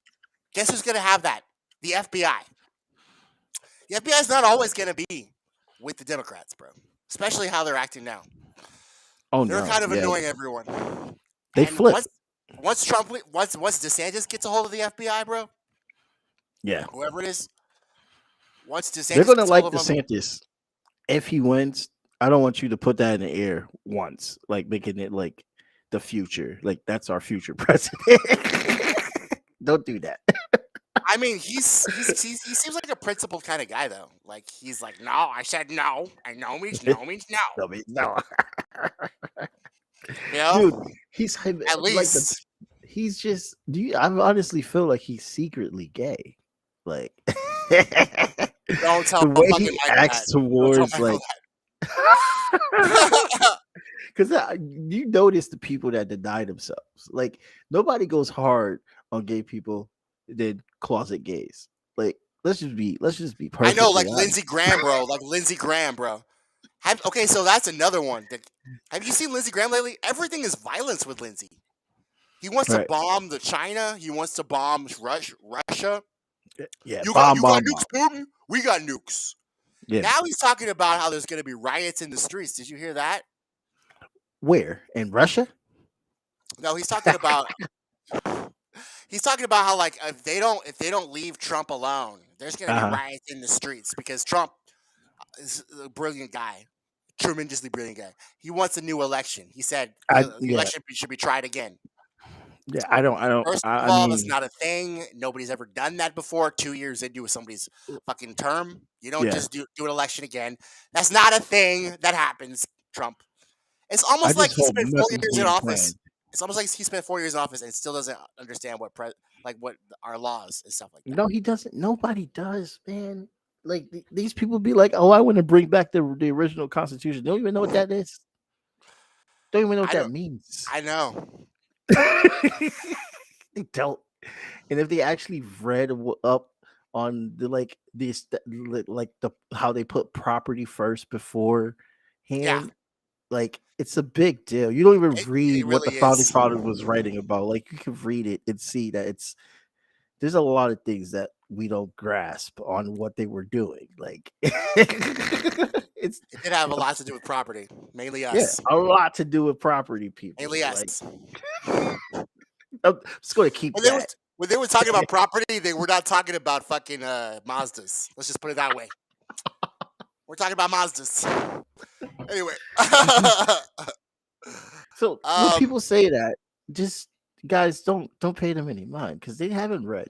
A: Guess who's going to have that? The FBI. The FBI is not always going to be with the Democrats, bro. Especially how they're acting now.
G: Oh
A: They're
G: no,
A: kind of
G: yeah,
A: annoying everyone.
G: they
A: And
G: flip.
A: once DeSantis gets a hold of the FBI, bro,
G: Yeah,
A: whoever it is, once
G: they're
A: DeSantis
G: gonna
A: gets a
G: like
A: hold of them,
G: DeSantis. If he wins, I don't want you to put that in the air once, like making it like the future, like that's our future president. Don't do that.
A: I mean, he seems like a principled kind of guy, though. Like he's like, no, I said no, and no means no means no.
G: No,
A: You know,
G: dude, he's
A: at
G: like
A: least
G: he's just. Do you? I honestly feel like he's secretly gay. Like
A: don't tell
G: the way
A: fucking
G: he
A: Michael that.
G: acts
A: Don't tell
G: towards
A: Michael
G: like.
A: that.
G: Because you notice the people that deny themselves. Like nobody goes hard on gay people than closet gays. Like let's just be
A: I
G: perfectly
A: know, like
G: honest.
A: Lindsey Graham, bro. Like Lindsey Graham, bro. Okay, so that's another one. Have you seen Lindsey Graham lately? Everything is violence with Lindsey. He wants to
G: Right.
A: bomb the China. He wants to bomb Russia.
G: Yeah,
A: You
G: bomb.
A: got nukes, Putin. We got nukes.
G: Yeah.
A: Now he's talking about how there's going to be riots in the streets. Did you hear that?
G: Where? In Russia?
A: No, he's talking about how like if they don't leave Trump alone, there's going to be riots in the streets because Trump is a brilliant guy, tremendously brilliant guy. He wants a new election. He said the election should be tried again.
G: Yeah, I don't.
A: First of all, that's not a thing. Nobody's ever done that before. 2 years into somebody's fucking term, you don't just do an election again. That's not a thing that happens, Trump. It's almost like he spent 4 years in office. It's almost like he spent 4 years in office and still doesn't understand what our laws and stuff like that.
G: No, he doesn't. Nobody does, man. Like these people be like, "Oh, I want to bring back the original Constitution." Don't even know what that is. Don't even know what that means.
A: I know.
G: They don't. And if they actually read up on the how they put property first beforehand, like it's a big deal. You don't even
A: It
G: read what the
A: really
G: founding
A: is.
G: father was writing about. Like you can read it and see that there's a lot of things that we don't grasp on what they were doing. Like it's
A: It did have a lot to do with property, mainly
G: yeah,
A: us.
G: a lot to do with property people.
A: Mainly
G: Like
A: us.
G: I'm just gonna keep
A: When they were
G: that.
A: when they were talking about property, they were not talking about fucking Mazdas. Let's just put it that way. We're talking about Mazdas. Anyway.
G: So when people say that, just guys don't pay them any mind because they haven't read.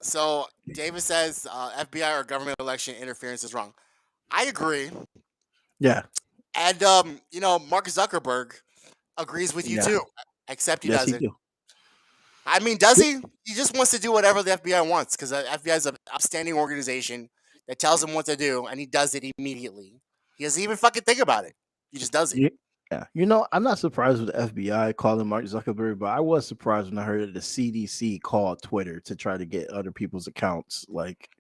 A: So David says FBI or government election interference is wrong. I agree.
G: Yeah,
A: And Mark Zuckerberg agrees with you
G: yeah,
A: too. Except he
G: yes, he
A: doesn't.
G: do.
A: I mean, does he? He just wants to do whatever the FBI wants because the FBI is an upstanding organization that tells him what to do, and he does it immediately. He doesn't even fucking think about it. He just does it.
G: Yeah, I'm not surprised with the FBI calling Mark Zuckerberg, but I was surprised when I heard that the CDC called Twitter to try to get other people's accounts. Like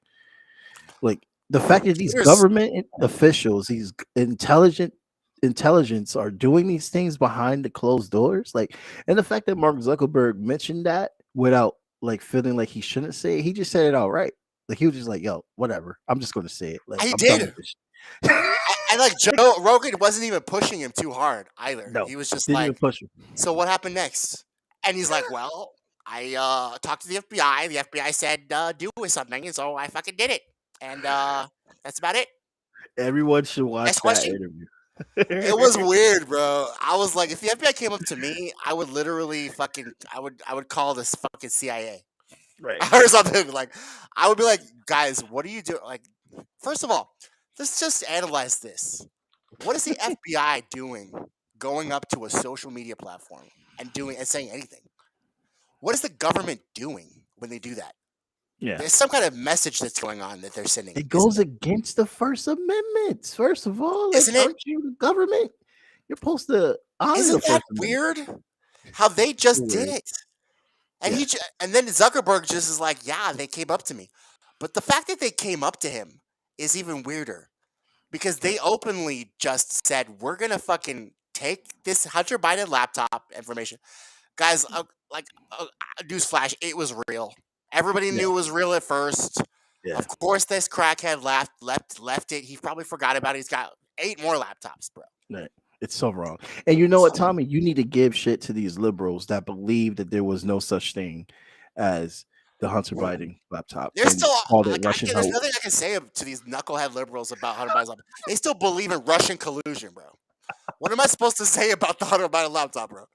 G: the fact that these government officials, these intelligence are doing these things behind the closed doors, like, and the fact that Mark Zuckerberg mentioned that without like feeling like he shouldn't say it, he just said it outright. Like he was just like, "Yo, whatever. I'm just going to say it." Like
A: He
G: I'm
A: did.
G: done with this.
A: And like Joe Rogan wasn't even pushing him too hard either.
G: No,
A: He was just
G: didn't
A: like,
G: even push him.
A: "So what happened next?" And he's like, "Well, I talked to the FBI. The FBI said do something, and so I fucking did it. And that's about it."
G: Everyone should watch
A: Next
G: that
A: question.
G: interview.
A: It was weird, bro. I was like, if the FBI came up to me, I would literally I would call this fucking CIA
G: Right.
A: or something. Like, I would be like, guys, what are you doing? Like, first of all, let's just analyze this. What is the FBI doing going up to a social media platform and saying anything? What is the government doing when they do that?
G: Yeah.
A: There's some kind of message that's going on that they're sending.
G: It goes against the First Amendment. First of all, like,
A: Isn't it?
G: aren't you the government? You're supposed to honor the
A: Isn't
G: First
A: that
G: Amendment.
A: weird? How they just did
G: Weird.
A: it. And
G: Yeah.
A: and then Zuckerberg just is like, yeah, they came up to me. But the fact that they came up to him is even weirder because they openly just said, we're going to fucking take this Hunter Biden laptop information. Guys, newsflash, it was real. Everybody knew it was real at first.
G: Yeah.
A: Of course, this crackhead left it. He probably forgot about it. He's got 8 more laptops, bro.
G: Right. It's so wrong. And you know what, Tommy? You need to give shit to these liberals that believe that there was no such thing as the Hunter Biden laptop.
A: There's
G: and
A: still
G: called it Russian
A: there's
G: hoax.
A: nothing I can say to these knucklehead liberals about Hunter Biden's laptop. They still believe in Russian collusion, bro. What am I supposed to say about the Hunter Biden laptop, bro?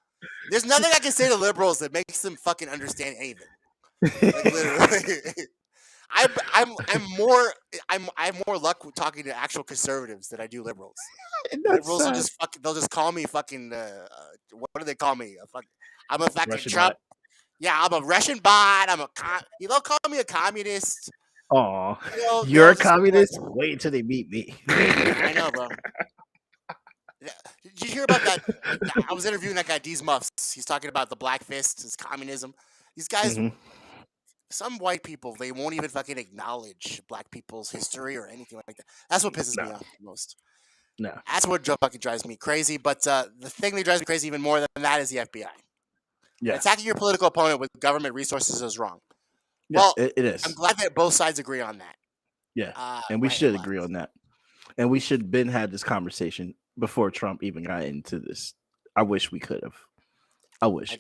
A: There's nothing I can say to liberals that makes them fucking understand anything. Like literally. I have more luck with talking to actual conservatives than I do liberals. Liberals will just they'll just call me fucking what do they call me? I'm a fucking
G: Russian
A: Trump.
G: bot.
A: Yeah, I'm a Russian bot. They'll call me a communist.
G: Aw,
A: They'll
G: you're a
A: just be like,
G: communist? Wait until they meet me.
A: I know, bro. Did you hear about that? I was interviewing that guy, D's Muffs. He's talking about the Black Fist, his communism. These guys, some white people, they won't even fucking acknowledge black people's history or anything like that. That's what pisses me off the most.
G: No.
A: That's what fucking drives me crazy. But the thing that drives me crazy even more than that is the FBI.
G: Yeah.
A: Attacking your political opponent with government resources is wrong.
G: Yeah,
A: Well,
G: it is.
A: I'm glad that both sides agree on that.
G: Yeah, and we should agree on that. And we should been had this conversation before Trump even got into this. I wish we could have. I wish.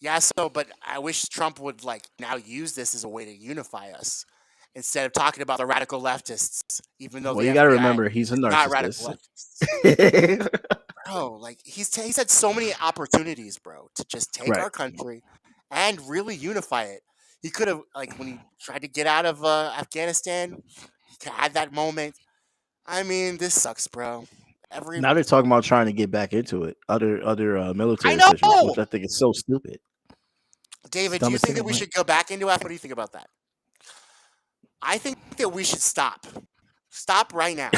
A: Yeah, but I wish Trump would now use this as a way to unify us instead of talking about the radical leftists. Even though
G: you got to remember he's a narcissist.
A: Not radical leftists. Bro, he's had so many opportunities, bro, to just take our country and really unify it. He could have when he tried to get out of Afghanistan, he had that moment. I mean, this sucks, bro.
G: Now they're talking about trying to get back into it. Other military
A: I know!
G: officials, which I think is so stupid.
A: David, do you think that we should go back into it? What do you think about that? I think that we should stop. Stop right now.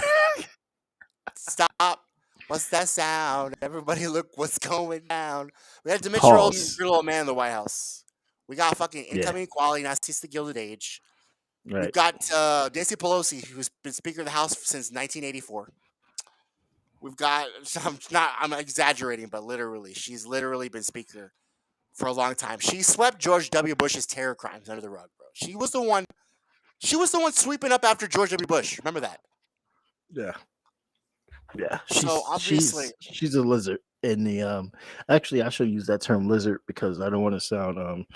A: Stop. What's that sound? Everybody look what's going down. We had a dementia old man in the White House. We got fucking incoming equality, not since the Gilded Age.
G: Right.
A: We've got Nancy Pelosi, who's been Speaker of the House since 1984. We've got. I'm exaggerating, but literally, she's literally been speaker for a long time. She swept George W. Bush's terror crimes under the rug, bro. She was the one. She was the one sweeping up after George W. Bush. Remember that?
G: Yeah. Yeah,
A: So obviously,
G: she's a lizard in the actually I should use that term lizard because I don't want to sound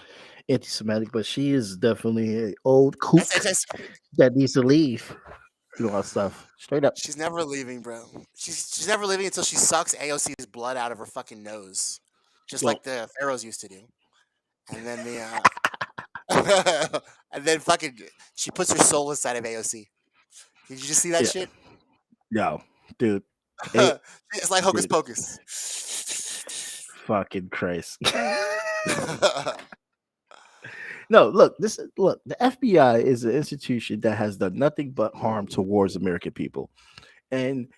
G: anti-Semitic, but she is definitely an old kook that needs to leave. You know, all stuff. Straight up.
A: she's never leaving, bro. She's never leaving until she sucks AOC's blood out of her fucking nose, just
G: Well,
A: like the pharaohs used to do. And then and then fucking she puts her soul inside of AOC. Did you just see that
G: yeah.
A: shit?
G: No, dude. It,
A: It's like Hocus
G: dude,
A: Pocus.
G: fucking Christ. No, look, look, the FBI is an institution that has done nothing but harm towards American people. And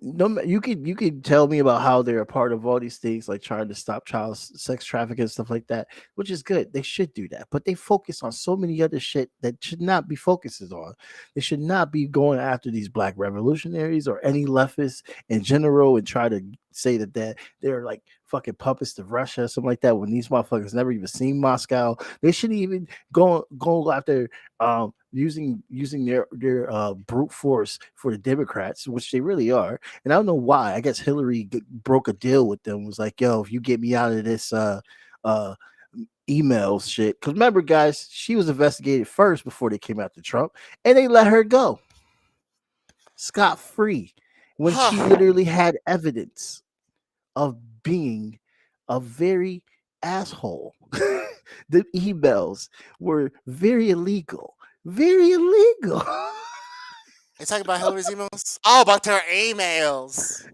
G: no, you could tell me about how they're a part of all these things, like trying to stop child sex trafficking and stuff like that, which is good. They should do that, but they focus on so many other shit that should not be focuses on. They should not be going after these black revolutionaries or any leftists in general and try to say that they're like fucking puppets to Russia or something like that when these motherfuckers never even seen Moscow. They shouldn't even go after using their brute force for the Democrats, which they really are. And I don't know why. I guess Hillary broke a deal with them. Was like, yo, if you get me out of this emails shit, because remember, guys, she was investigated first before they came out to Trump, and they let her go scot free when she literally had evidence of being a very asshole. The emails were very illegal. Very illegal.
A: You talking about Hillary's emails? Oh, about her emails.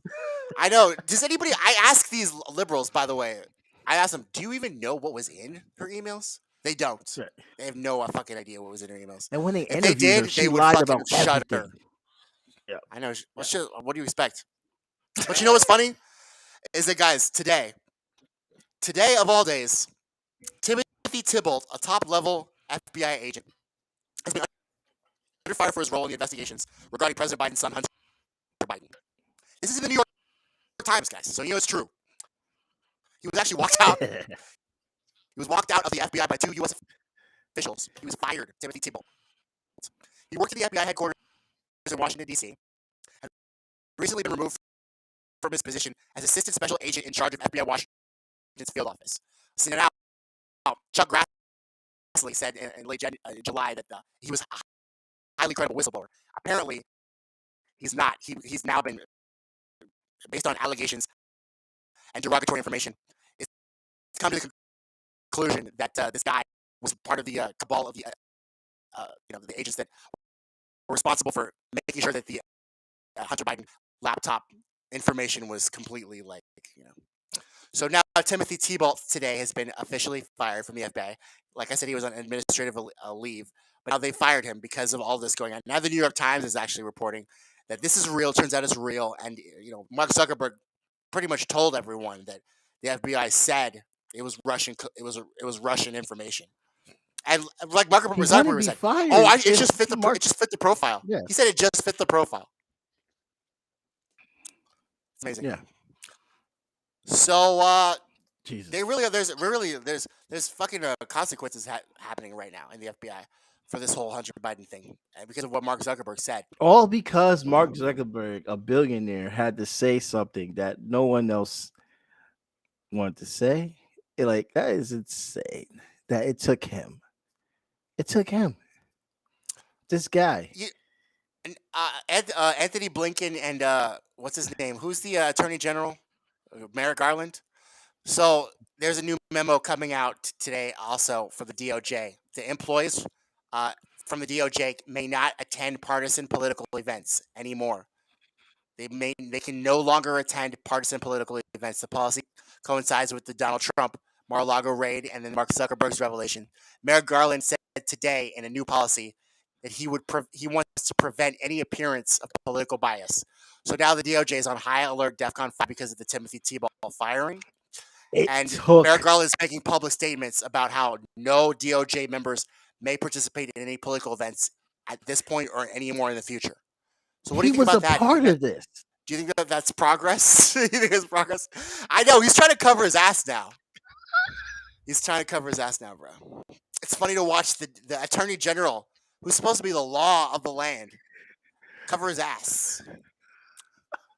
A: I know. Does anybody? I ask these liberals, by the way. I ask them, do you even know what was in her emails? They don't.
G: Right.
A: They have no fucking idea what was in her emails.
G: And when they
A: If they
G: interviewed
A: did,
G: her, she
A: they would
G: lied
A: fucking
G: about
A: shut her.
G: everything. Yeah.
A: I know. What do you expect? But you know what's funny? Is that, guys, today of all days, Timothy Thibault, a top-level FBI agent, has been under fire for his role in the investigations regarding President Biden's son, Hunter Biden. This is in the New York Times, guys, so you know it's true. He was actually walked out. He was walked out of the FBI by 2 U.S. officials. He was fired, Timothy Thibault. He worked at the FBI headquarters in Washington, D.C., and recently been removed from his position as Assistant Special Agent in charge of FBI Washington's field office. So now, Chuck Grassley said in late July that he was a highly credible whistleblower. Apparently, he's not. He's now been, based on allegations and derogatory information, it's come to the conclusion that this guy was part of the cabal of the the agents that were responsible for making sure that the Hunter Biden laptop information was completely So now Timothy Thibault today has been officially fired from the FBI. Like I said, he was on administrative leave, but now they fired him because of all this going on. Now the New York Times is actually reporting that this is real. Turns out it's real, and Mark Zuckerberg pretty much told everyone that the FBI said it was Russian. It was Russian information, and like Mark Zuckerberg said, it just fit the profile.
G: Yeah.
A: He said it just fit the profile. It's amazing.
G: Yeah.
A: So
G: Jesus.
A: they really there's fucking consequences happening right now in the FBI for this whole Hunter Biden thing, and because of what Mark Zuckerberg said.
G: All because Mark Zuckerberg, a billionaire, had to say something that no one else wanted to say. That is insane. That it took him. It took him. This guy.
A: And Anthony Blinken and what's his name? Who's the Attorney General? Merrick Garland. So there's a new memo coming out today also for the DOJ. The employees from the DOJ may not attend partisan political events anymore. They can no longer attend partisan political events. The policy coincides with the Donald Trump Mar-a-Lago raid and then Mark Zuckerberg's revelation. Merrick Garland said today in a new policy that he wants to prevent any appearance of political bias. So now the DOJ is on high alert, DEFCON 5, because of the Timothy Thibault firing. Merrick Garland is making public statements about how no DOJ members may participate in any political events at this point or any more in the future. So what do you think about that?
G: He was a part of this.
A: Do you think that that's progress? You think it's progress? I know he's trying to cover his ass now. He's trying to cover his ass now, bro. It's funny to watch the attorney general, who's supposed to be the law of the land, cover his ass.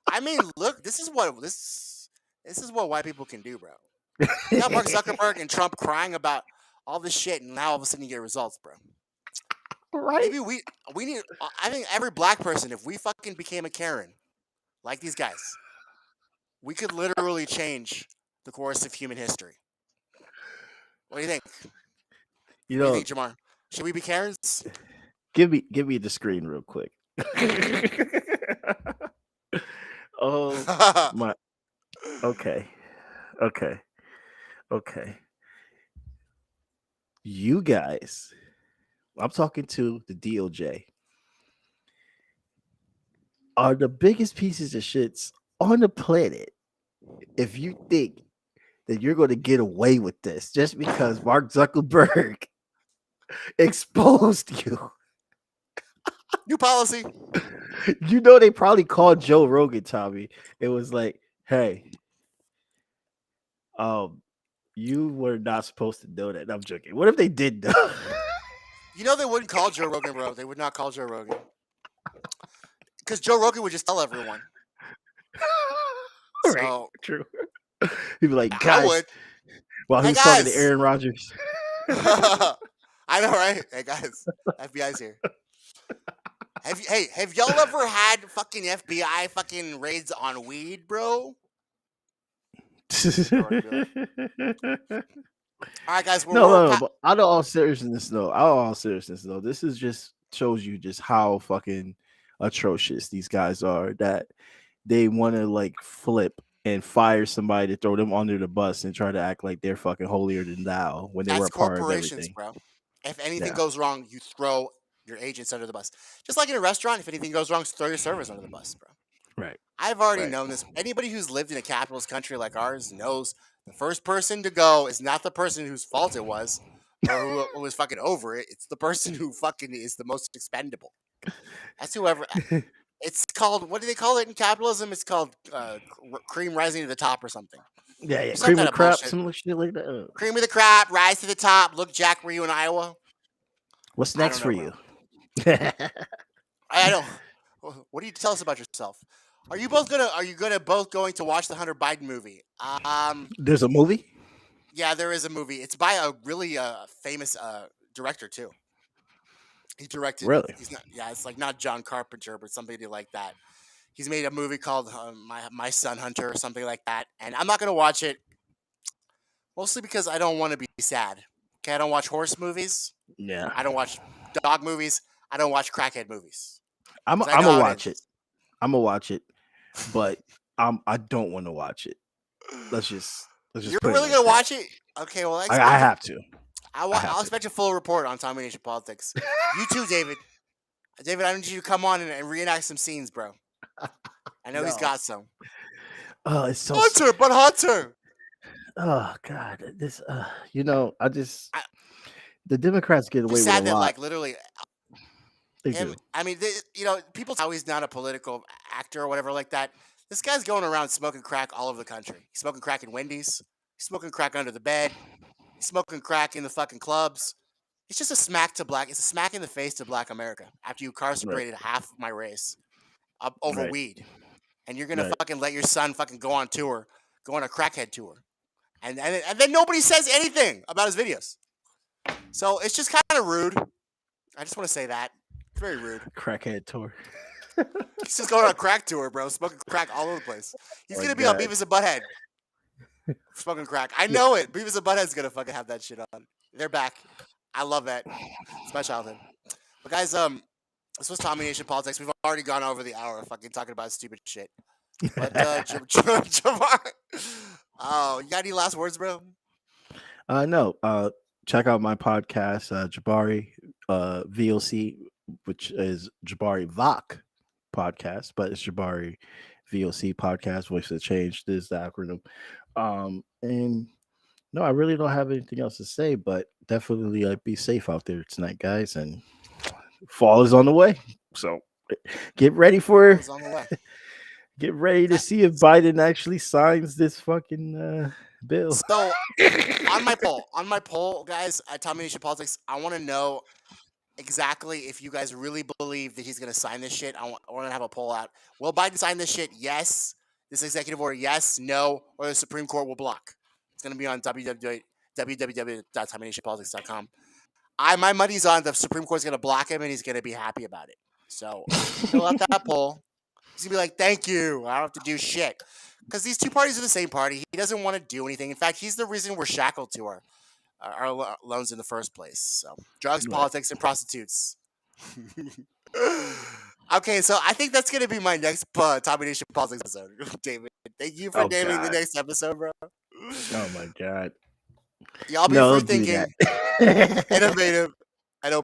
A: I mean, look, this is what white people can do, bro. You got Mark Zuckerberg and Trump crying about all this shit, and now all of a sudden you get results, bro.
G: Right?
A: Maybe we need. I think every black person, if we fucking became a Karen, like these guys, we could literally change the course of human history. What do you think?
G: You
A: What do you
G: know,
A: think, Jamar? Should we be Karens?
G: give me the screen real quick. Oh my. Okay. Okay. Okay. You guys, I'm talking to the DOJ, are the biggest pieces of shits on the planet. If you think that you're going to get away with this just because Mark Zuckerberg exposed you,
A: New policy.
G: you know they probably called Joe Rogan, Tommy. It was like, hey, you were not supposed to know that. I'm joking. What if they did know?
A: You know they wouldn't call Joe Rogan, bro. They would not call Joe Rogan. Because Joe Rogan would just tell everyone.
G: Right,
A: So
G: true. He'd be like,
A: I
G: guys,
A: would.
G: while
A: Hey
G: he was talking to
A: guys.
G: Aaron Rodgers.
A: I know, right? Hey guys, FBI's here. Have y'all ever had fucking FBI fucking raids on weed, bro? All right, guys.
G: No, but out of all seriousness, though, this is just shows you just how fucking atrocious these guys are. That they want to like flip and fire somebody to throw them under the bus and try to act like they're fucking holier than thou when they were
A: That's
G: a part of
A: corporations,
G: everything.
A: bro. If anything
G: Yeah.
A: goes wrong, you throw your agents under the bus. Just like in a restaurant, if anything goes wrong, throw your servers under the bus, bro.
G: Right.
A: I've already
G: Right.
A: known this. Anybody who's lived in a capitalist country like ours knows the first person to go is not the person whose fault it was or who was fucking over it. It's the person who fucking is the most expendable. That's whoever. It's called, what do they call it in capitalism? It's called cream rising to the top or something.
G: Yeah.
A: Some
G: Cream
A: kind
G: of
A: of
G: crap,
A: bullshit.
G: some shit like that.
A: Cream of the crap, rise to the top. Look, Jack, were you in Iowa?
G: What's
A: I don't
G: next
A: know,
G: for
A: bro.
G: you?
A: I don't. What do you tell us about yourself? Are you both going to watch the Hunter Biden movie?
G: There's a movie?
A: Yeah, there is a movie. It's by a really famous director too. He directed.
G: Really?
A: He's not. Yeah, it's like not John Carpenter, but somebody like that. He's made a movie called My Son Hunter or something like that, and I'm not gonna watch it. Mostly because I don't want to be sad. Okay, I don't watch horse movies.
G: Yeah.
A: I don't watch dog movies. I don't watch crackhead movies.
G: I'm
A: 'Cause I know
G: gonna
A: how
G: watch it.
A: ends.
G: I'm gonna watch it, but I don't want to watch it. Let's just
A: You're
G: put it
A: really
G: like
A: gonna
G: that.
A: watch it? Okay, well,
G: I have to.
A: I'll expect a full report on Tommy Nation Politics. You too, David. David, I need you to come on and reenact some scenes, bro. I know he's
G: No.
A: got some.
G: Oh, it's so.
A: Hunter.
G: Oh God, this. The Democrats get away
A: Just
G: with a
A: sad that,
G: lot.
A: like, literally,
G: They
A: him.
G: do.
A: I mean, people how he's not a political actor or whatever like that. This guy's going around smoking crack all over the country. He's smoking crack in Wendy's. He's smoking crack under the bed. He's smoking crack in the fucking clubs. It's just a smack to black. It's a smack in the face to Black America after you incarcerated half my race over
G: Right.
A: weed, and you're gonna
G: Right.
A: fucking let your son fucking go on tour, go on a crackhead tour, and then nobody says anything about his videos. So it's just kind of rude. I just want to say that it's very rude.
G: Crackhead tour.
A: He's just going on a crack tour, bro, smoking crack all over the place. He's
G: My
A: gonna be on
G: God.
A: Beavis and Butthead, smoking crack. I know it. Beavis and Butthead's gonna fucking have that shit on. They're back. I love that. It's my childhood. But guys, this was Tommy Nation Politics. We've already gone over the hour fucking talking about stupid shit. But Jamar, oh, you got any last words, bro?
G: No. Check out my podcast, Jabari VOC, which is Jabari Vok podcast, but it's Jabari VOC podcast, which has changed is the acronym. And no, I really don't have anything else to say, but definitely be safe out there tonight, guys. And fall is on the way, so get ready for
A: It's on the way.
G: Get ready to see if Biden actually signs this fucking bill.
A: So on my poll, guys, at Tommy Nation Politics, I want to know exactly if you guys really believe that he's going to sign this shit. I want to have a poll out. Will Biden sign this shit? Yes. This executive order? Yes. No. Or the Supreme Court will block. It's going to be on www.tommynationpolitics.com. My money's on the Supreme Court's going to block him, and he's going to be happy about it. So fill out that poll. He's going to be like, thank you. I don't have to do shit. Because these two parties are the same party. He doesn't want to do anything. In fact, he's the reason we're shackled to our loans in the first place. So drugs, politics, and prostitutes. Okay, so I think that's going to be my next Tommy Nation Politics episode. David, thank you for naming the next episode, bro.
G: Oh, my God.
A: Y'all be free thinking, innovative,